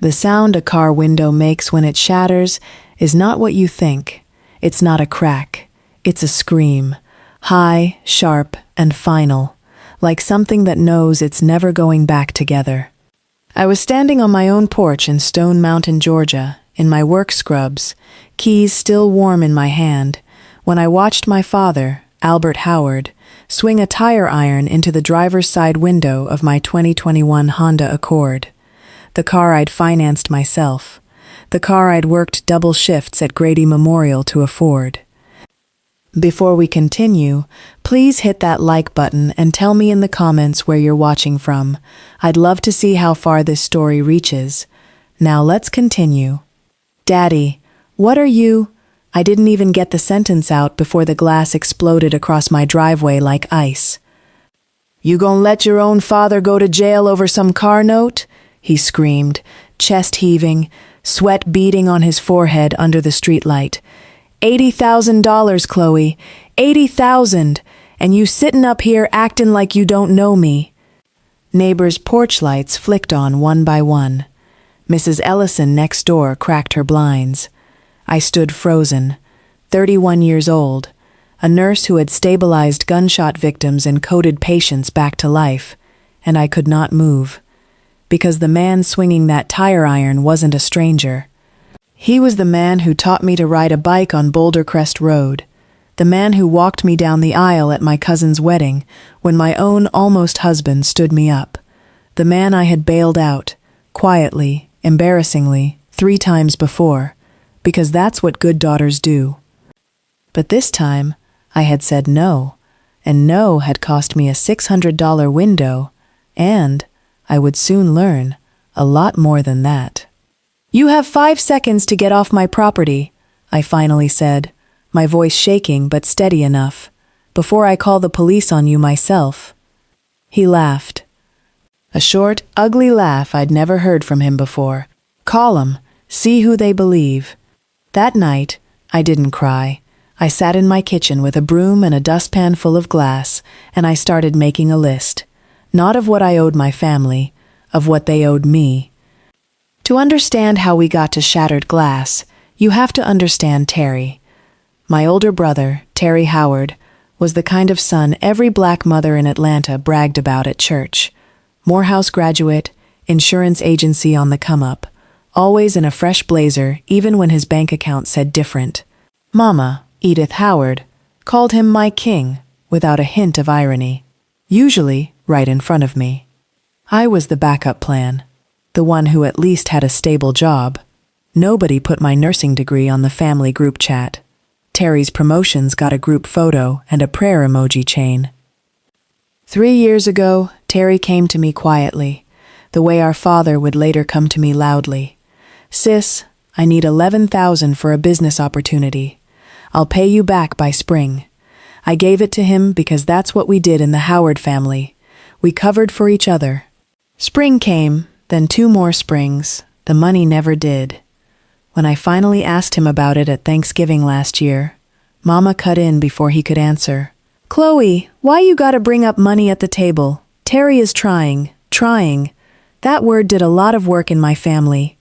The sound a car window makes when it shatters is not what you think. It's not a crack. It's a scream. High, sharp, and final. Like something that knows it's never going back together. I was standing on my own porch in Stone Mountain, Georgia, in my work scrubs, keys still warm in my hand, when I watched my father, Albert Howard, swing a tire iron into the driver's side window of my 2021 Honda Accord. The car I'd financed myself. The car I'd worked double shifts at Grady Memorial to afford. Before we continue, please hit that like button and tell me in the comments where you're watching from. I'd love to see how far this story reaches. Now let's continue. Daddy, what are you? I didn't even get the sentence out before the glass exploded across my driveway like ice. You gonna let your own father go to jail over some car note? He screamed, chest heaving, sweat beading on his forehead under the streetlight. $80,000, Chloe. $80,000. And you sittin' up here actin' like you don't know me. Neighbors' porch lights flicked on one by one. Mrs. Ellison next door cracked her blinds. I stood frozen, 31 years old, a nurse who had stabilized gunshot victims and coded patients back to life, and I could not move. Because the man swinging that tire iron wasn't a stranger. He was the man who taught me to ride a bike on Boulder Crest Road, the man who walked me down the aisle at my cousin's wedding when my own almost husband stood me up, the man I had bailed out, quietly, embarrassingly, 3 times before, because that's what good daughters do. But this time, I had said no, and no had cost me a $600 window, and I would soon learn a lot more than that. You have 5 seconds to get off my property, I finally said, my voice shaking but steady enough, before I call the police on you myself. He laughed. A short, ugly laugh I'd never heard from him before. Call 'em, see who they believe. That night, I didn't cry. I sat in my kitchen with a broom and a dustpan full of glass, and I started making a list. Not of what I owed my family, of what they owed me. To understand how we got to shattered glass, you have to understand Terry. My older brother, Terry Howard, was the kind of son every black mother in Atlanta bragged about at church. Morehouse graduate, insurance agency on the come-up, always in a fresh blazer even when his bank account said different. Mama, Edith Howard, called him my king, without a hint of irony. Usually right in front of me. I was the backup plan, the one who at least had a stable job. Nobody put my nursing degree on the family group chat. Terry's promotions got a group photo and a prayer emoji chain. 3 years ago, Terry came to me quietly, the way our father would later come to me loudly. Sis, I need $11,000 for a business opportunity. I'll pay you back by spring. I gave it to him because that's what we did in the Howard family. We covered for each other. Spring came, then 2 more springs. The money never did. When I finally asked him about it at Thanksgiving last year, Mama cut in before he could answer. Chloe, why you gotta bring up money at the table? Terry is trying. That word did a lot of work in my family.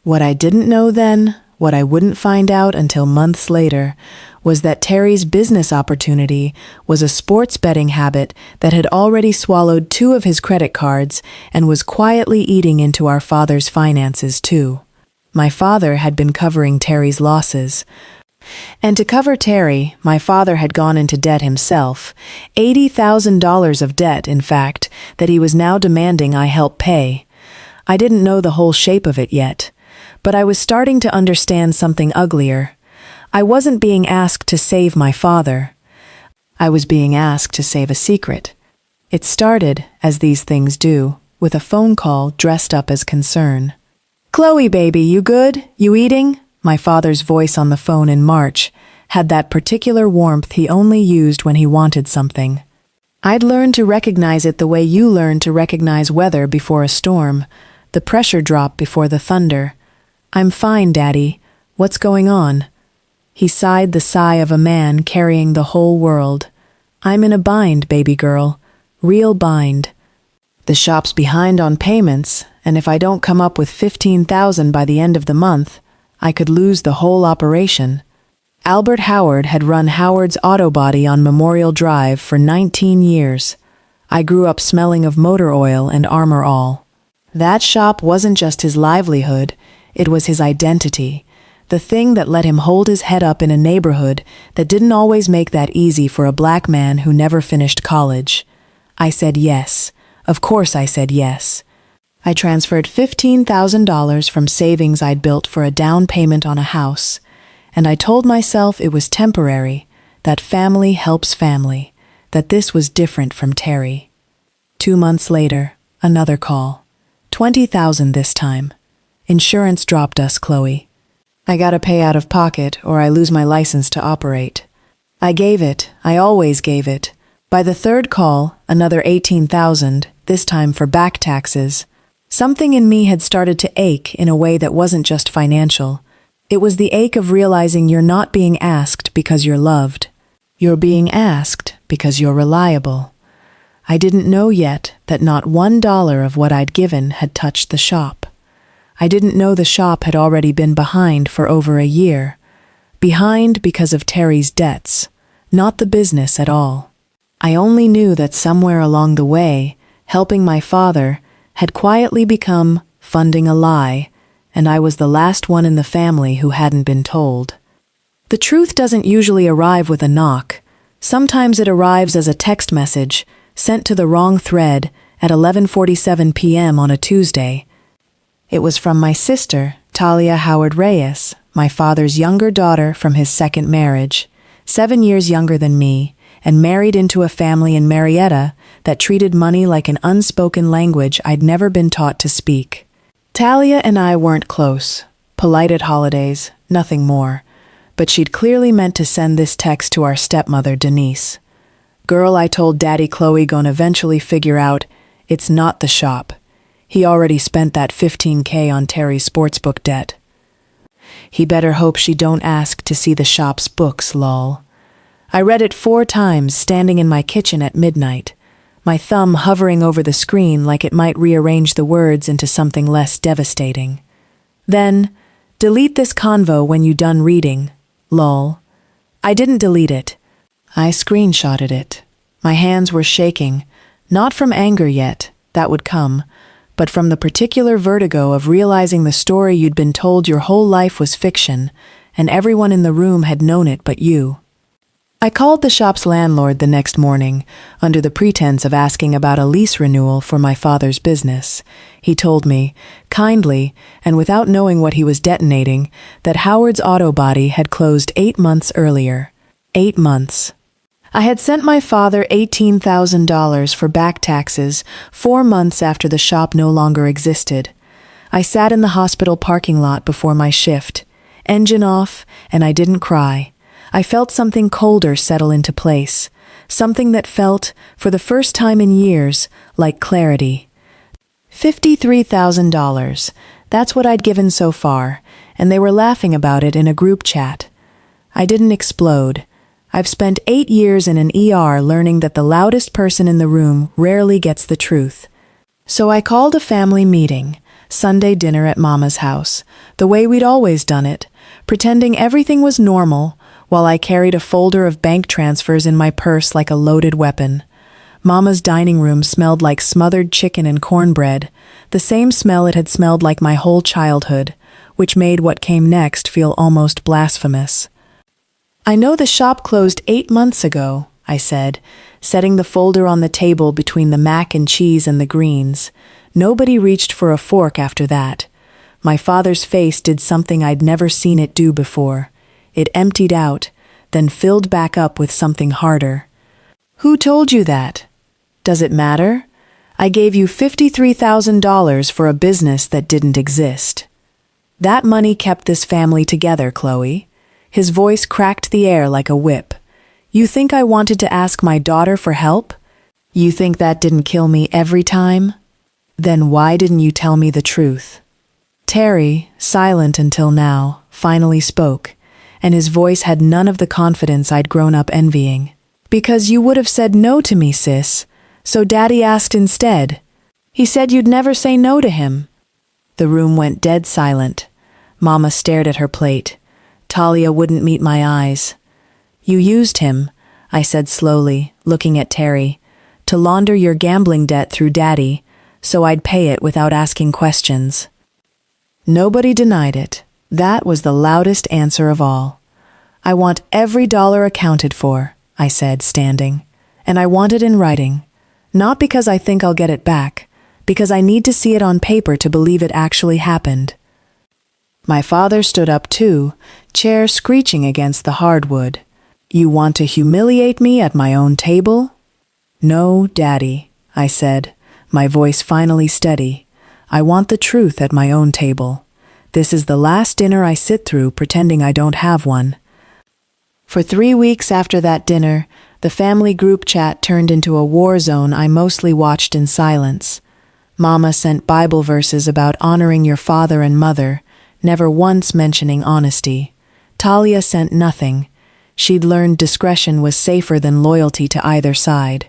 What I didn't know then, what I wouldn't find out until months later, was that Terry's business opportunity was a sports betting habit that had already swallowed 2 of his credit cards and was quietly eating into our father's finances too. My father had been covering Terry's losses. And to cover Terry, my father had gone into debt himself, $80,000 of debt, in fact, that he was now demanding I help pay. I didn't know the whole shape of it yet, but I was starting to understand something uglier. I wasn't being asked to save my father. I was being asked to save a secret. It started, as these things do, with a phone call dressed up as concern. Chloe, baby, you good? You eating? My father's voice on the phone in March had that particular warmth he only used when he wanted something. I'd learned to recognize it the way you learn to recognize weather before a storm, the pressure drop before the thunder. I'm fine, Daddy. What's going on? He sighed the sigh of a man carrying the whole world. I'm in a bind, baby girl. Real bind. The shop's behind on payments, and if I don't come up with 15,000 by the end of the month, I could lose the whole operation. Albert Howard had run Howard's Auto Body on Memorial Drive for 19 years. I grew up smelling of motor oil and Armor All. That shop wasn't just his livelihood, it was his identity, the thing that let him hold his head up in a neighborhood that didn't always make that easy for a black man who never finished college. I said yes. Of course I said yes. I transferred $15,000 from savings I'd built for a down payment on a house, and I told myself it was temporary, that family helps family, that this was different from Terry. 2 months later, another call. 20,000 this time. Insurance dropped us, Chloe. I gotta pay out of pocket or I lose my license to operate. I gave it. I always gave it. By the third call, another 18,000, this time for back taxes. Something in me had started to ache in a way that wasn't just financial. It was the ache of realizing you're not being asked because you're loved. You're being asked because you're reliable. I didn't know yet that not $1 of what I'd given had touched the shop. I didn't know the shop had already been behind for over a year. Behind because of Terry's debts, not the business at all. I only knew that somewhere along the way, helping my father had quietly become funding a lie, and I was the last one in the family who hadn't been told. The truth doesn't usually arrive with a knock. Sometimes it arrives as a text message, sent to the wrong thread at 11:47 p.m. on a Tuesday. It was from my sister, Talia Howard Reyes, my father's younger daughter from his second marriage, 7 years younger than me, and married into a family in Marietta that treated money like an unspoken language I'd never been taught to speak. Talia and I weren't close, polite at holidays, nothing more, but she'd clearly meant to send this text to our stepmother, Denise. Girl, I told Daddy Chloe gonna eventually figure out it's not the shop. He already spent that $15K on Terry's sportsbook debt. He better hope she don't ask to see the shop's books, lol. I read it 4 times standing in my kitchen at midnight, my thumb hovering over the screen like it might rearrange the words into something less devastating. Then, delete this convo when you done reading, lol. I didn't delete it. I screenshotted it. My hands were shaking, not from anger yet, that would come, but from the particular vertigo of realizing the story you'd been told your whole life was fiction, and everyone in the room had known it but you. I called the shop's landlord the next morning, under the pretense of asking about a lease renewal for my father's business. He told me, kindly, and without knowing what he was detonating, that Howard's Auto Body had closed 8 months earlier. 8 months. I had sent my father $18,000 for back taxes 4 months after the shop no longer existed. I sat in the hospital parking lot before my shift, engine off, and I didn't cry. I felt something colder settle into place, something that felt, for the first time in years, like clarity. $53,000. That's what I'd given so far, and they were laughing about it in a group chat. I didn't explode. I've spent 8 years in an ER learning that the loudest person in the room rarely gets the truth. So I called a family meeting, Sunday dinner at Mama's house, the way we'd always done it, pretending everything was normal, while I carried a folder of bank transfers in my purse like a loaded weapon. Mama's dining room smelled like smothered chicken and cornbread, the same smell it had smelled like my whole childhood, which made what came next feel almost blasphemous. I know the shop closed 8 months ago, I said, setting the folder on the table between the mac and cheese and the greens. Nobody reached for a fork after that. My father's face did something I'd never seen it do before. It emptied out, then filled back up with something harder. Who told you that? Does it matter? I gave you $53,000 for a business that didn't exist. That money kept this family together, Chloe. His voice cracked the air like a whip. You think I wanted to ask my daughter for help? You think that didn't kill me every time? Then why didn't you tell me the truth? Terry, silent until now, finally spoke, and his voice had none of the confidence I'd grown up envying. Because you would have said no to me, sis, so Daddy asked instead. He said you'd never say no to him." The room went dead silent. Mama stared at her plate. Talia wouldn't meet my eyes. "You used him," I said slowly, looking at Terry, "to launder your gambling debt through Daddy, so I'd pay it without asking questions." Nobody denied it. That was the loudest answer of all. "I want every dollar accounted for," I said, standing. "And I want it in writing. Not because I think I'll get it back, because I need to see it on paper to believe it actually happened." My father stood up too, chair screeching against the hardwood. "You want to humiliate me at my own table?" "No, Daddy," I said, my voice finally steady. "I want the truth at my own table. This is the last dinner I sit through pretending I don't have one." For 3 weeks after that dinner, the family group chat turned into a war zone I mostly watched in silence. Mama sent Bible verses about honoring your father and mother, never once mentioning honesty. Talia sent nothing. She'd learned discretion was safer than loyalty to either side.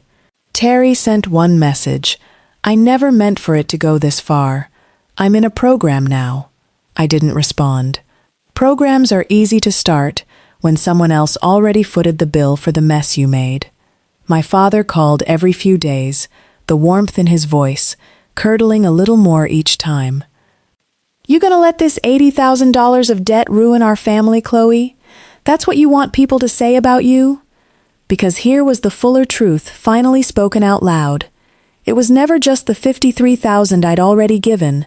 Terry sent one message. "I never meant for it to go this far. I'm in a program now." I didn't respond. Programs are easy to start when someone else already footed the bill for the mess you made. My father called every few days, the warmth in his voice, curdling a little more each time. "You gonna let this $80,000 of debt ruin our family, Chloe? That's what you want people to say about you?" Because here was the fuller truth finally spoken out loud. It was never just the $53,000 I'd already given.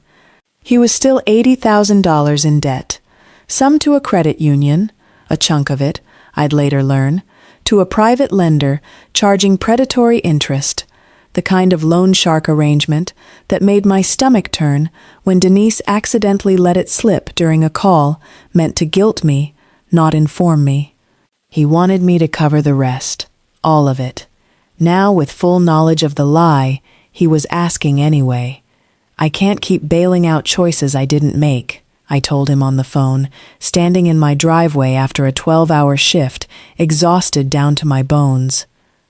He was still $80,000 in debt. Some to a credit union, a chunk of it, I'd later learn, to a private lender charging predatory interest, the kind of loan shark arrangement that made my stomach turn when Denise accidentally let it slip during a call meant to guilt me, not inform me. He wanted me to cover the rest, all of it. Now, with full knowledge of the lie, he was asking anyway. "I can't keep bailing out choices I didn't make," I told him on the phone, standing in my driveway after a 12-hour shift, exhausted down to my bones.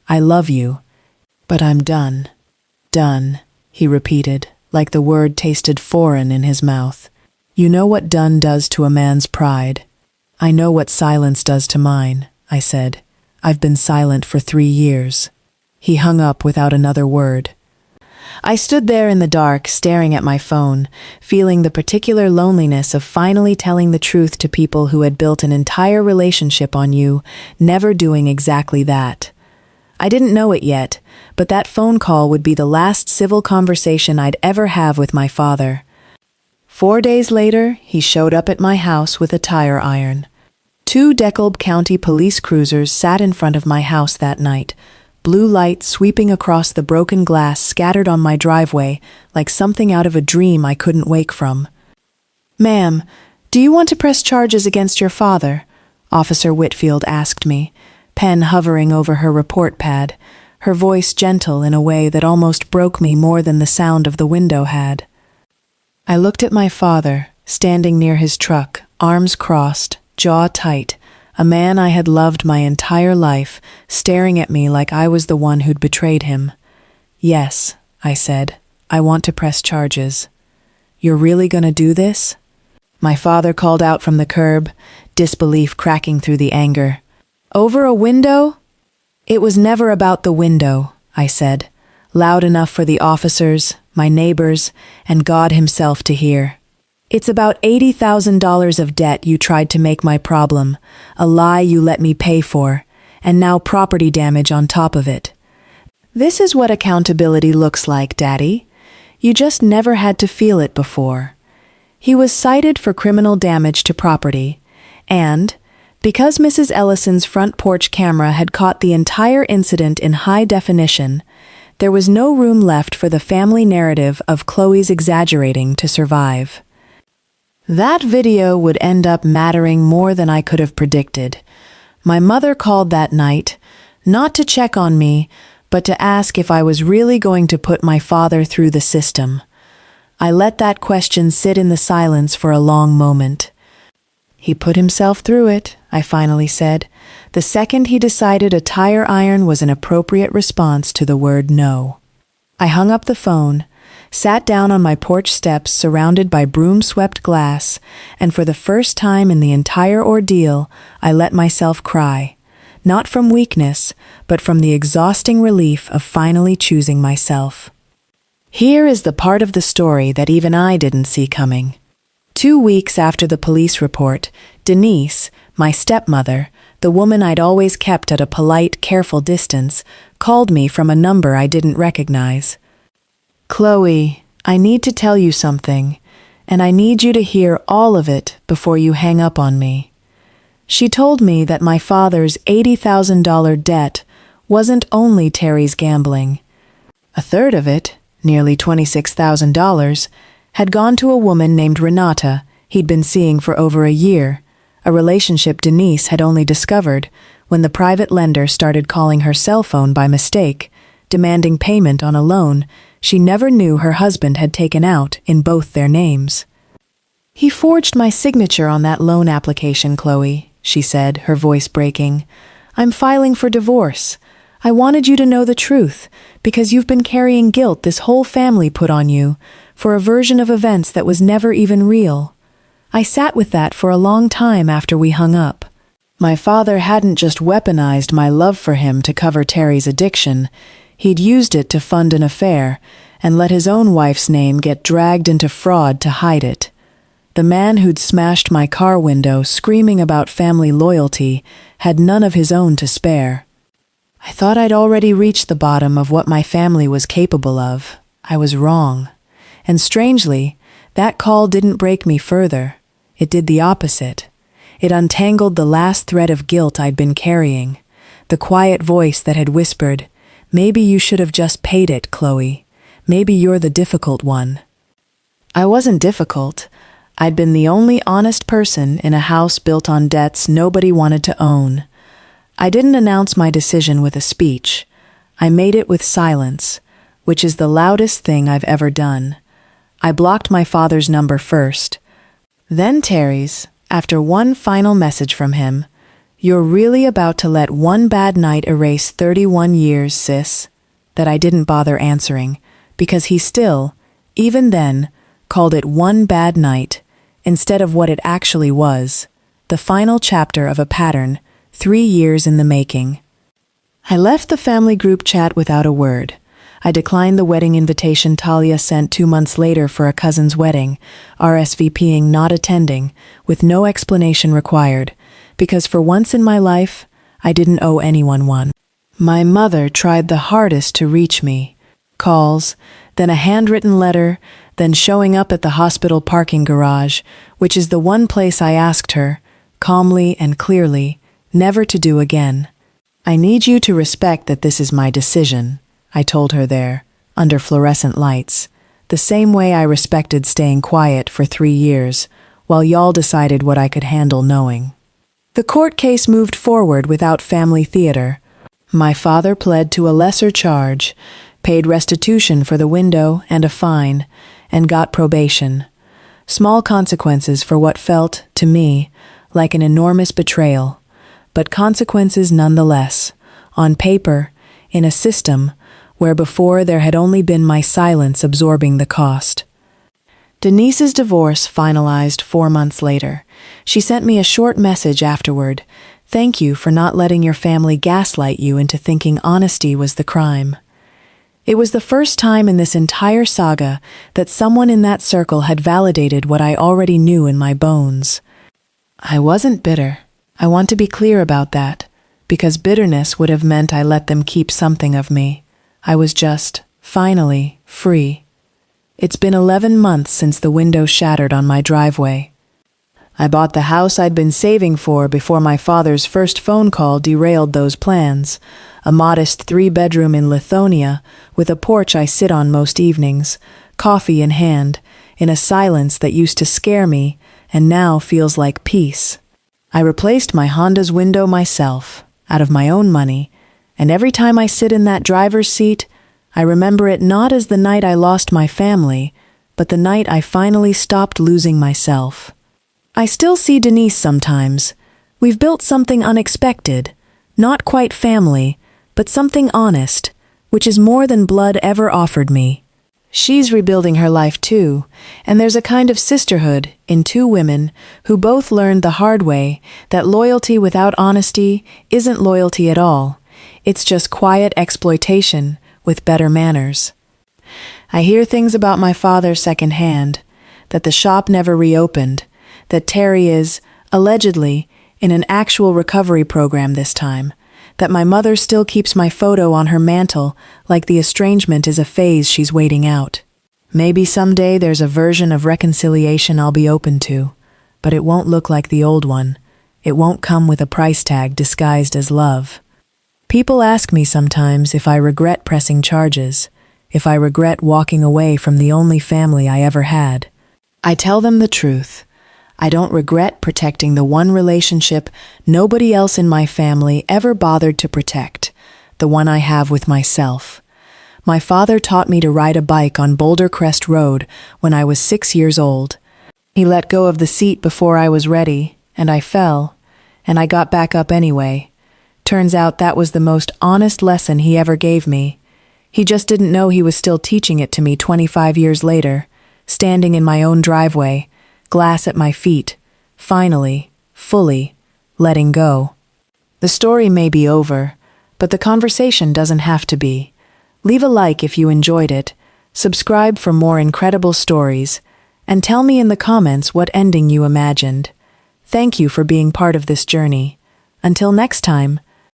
"I love you, but I'm done." "Done," he repeated, like the word tasted foreign in his mouth. "You know what done does to a man's pride." "I know what silence does to mine," I said. "I've been silent for 3 years." He hung up without another word. I stood there in the dark, staring at my phone, feeling the particular loneliness of finally telling the truth to people who had built an entire relationship on you, never doing exactly that. I didn't know it yet, but that phone call would be the last civil conversation I'd ever have with my father. 4 days later, he showed up at my house with a tire iron. 2 DeKalb County police cruisers sat in front of my house that night, blue light sweeping across the broken glass scattered on my driveway like something out of a dream I couldn't wake from. "Ma'am, do you want to press charges against your father?" Officer Whitfield asked me, pen hovering over her report pad, her voice gentle in a way that almost broke me more than the sound of the window had. I looked at my father, standing near his truck, arms crossed, jaw tight, a man I had loved my entire life, staring at me like I was the one who'd betrayed him. "Yes," I said, "I want to press charges." "You're really gonna do this?" My father called out from the curb, disbelief cracking through the anger. "Over a window?" "It was never about the window," I said, loud enough for the officers, my neighbors, and God himself to hear. "It's about $80,000 of debt you tried to make my problem, a lie you let me pay for, and now property damage on top of it. This is what accountability looks like, Daddy. You just never had to feel it before." He was cited for criminal damage to property, and, because Mrs. Ellison's front porch camera had caught the entire incident in high definition, there was no room left for the family narrative of Chloe's exaggerating to survive. That video would end up mattering more than I could have predicted. My mother called that night, not to check on me, but to ask if I was really going to put my father through the system. I let that question sit in the silence for a long moment. "He put himself through it," I finally said, the second he decided a tire iron was an appropriate response to the word no. I hung up the phone, sat down on my porch steps surrounded by broom-swept glass, and for the first time in the entire ordeal, I let myself cry. Not from weakness, but from the exhausting relief of finally choosing myself. Here is the part of the story that even I didn't see coming. 2 weeks after the police report, Denise, my stepmother, the woman I'd always kept at a polite, careful distance, called me from a number I didn't recognize. "Chloe, I need to tell you something, and I need you to hear all of it before you hang up on me." She told me that my father's $80,000 debt wasn't only Terry's gambling. A third of it, nearly $26,000, had gone to a woman named Renata he'd been seeing for over a year, a relationship Denise had only discovered when the private lender started calling her cell phone by mistake, demanding payment on a loan she never knew her husband had taken out in both their names. "He forged my signature on that loan application, Chloe," she said, her voice breaking. "I'm filing for divorce. I wanted you to know the truth, because you've been carrying guilt this whole family put on you for a version of events that was never even real." I sat with that for a long time after we hung up. My father hadn't just weaponized my love for him to cover Terry's addiction, he'd used it to fund an affair and let his own wife's name get dragged into fraud to hide it. The man who'd smashed my car window screaming about family loyalty had none of his own to spare. I thought I'd already reached the bottom of what my family was capable of. I was wrong. And strangely, that call didn't break me further. It did the opposite. It untangled the last thread of guilt I'd been carrying, the quiet voice that had whispered, "Maybe you should have just paid it, Chloe. Maybe you're the difficult one." I wasn't difficult. I'd been the only honest person in a house built on debts nobody wanted to own. I didn't announce my decision with a speech. I made it with silence, which is the loudest thing I've ever done. I blocked my father's number first, then Terry's, after one final message from him. "You're really about to let one bad night erase 31 years, sis?" That I didn't bother answering, because he still, even then, called it one bad night, instead of what it actually was, the final chapter of a pattern, 3 years in the making. I left the family group chat without a word. I declined the wedding invitation Talia sent 2 months later for a cousin's wedding, RSVPing not attending, with no explanation required, because for once in my life, I didn't owe anyone one. My mother tried the hardest to reach me. Calls, then a handwritten letter, then showing up at the hospital parking garage, which is the one place I asked her, calmly and clearly, never to do again. "I need you to respect that this is my decision," I told her there, under fluorescent lights, the same way I respected staying quiet for 3 years, while y'all decided what I could handle knowing. The court case moved forward without family theater. My father pled to a lesser charge, paid restitution for the window and a fine, and got probation. Small consequences for what felt, to me, like an enormous betrayal, but consequences nonetheless, on paper, in a system where before there had only been my silence absorbing the cost. Denise's divorce finalized 4 months later. She sent me a short message afterward. "Thank you for not letting your family gaslight you into thinking honesty was the crime." It was the first time in this entire saga that someone in that circle had validated what I already knew in my bones. I wasn't bitter. I want to be clear about that, because bitterness would have meant I let them keep something of me. I was just, finally, free. It's been 11 months since the window shattered on my driveway. I bought the house I'd been saving for before my father's first phone call derailed those plans, a modest 3-bedroom in Lithonia with a porch I sit on most evenings, coffee in hand, in a silence that used to scare me and now feels like peace. I replaced my Honda's window myself, out of my own money, and every time I sit in that driver's seat, I remember it not as the night I lost my family, but the night I finally stopped losing myself. I still see Denise sometimes. We've built something unexpected, not quite family, but something honest, which is more than blood ever offered me. She's rebuilding her life too, and there's a kind of sisterhood in two women who both learned the hard way that loyalty without honesty isn't loyalty at all. It's just quiet exploitation with better manners. I hear things about my father secondhand, that the shop never reopened, that Terry is, allegedly, in an actual recovery program this time, that my mother still keeps my photo on her mantle like the estrangement is a phase she's waiting out. Maybe someday there's a version of reconciliation I'll be open to, but it won't look like the old one. It won't come with a price tag disguised as love. People ask me sometimes if I regret pressing charges, if I regret walking away from the only family I ever had. I tell them the truth. I don't regret protecting the one relationship nobody else in my family ever bothered to protect, the one I have with myself. My father taught me to ride a bike on Boulder Crest Road when I was 6 years old. He let go of the seat before I was ready, and I fell, and I got back up anyway. Turns out that was the most honest lesson he ever gave me. He just didn't know he was still teaching it to me 25 years later, standing in my own driveway, glass at my feet, finally, fully, letting go. The story may be over, but the conversation doesn't have to be. Leave a like if you enjoyed it, subscribe for more incredible stories, and tell me in the comments what ending you imagined. Thank you for being part of this journey. Until next time,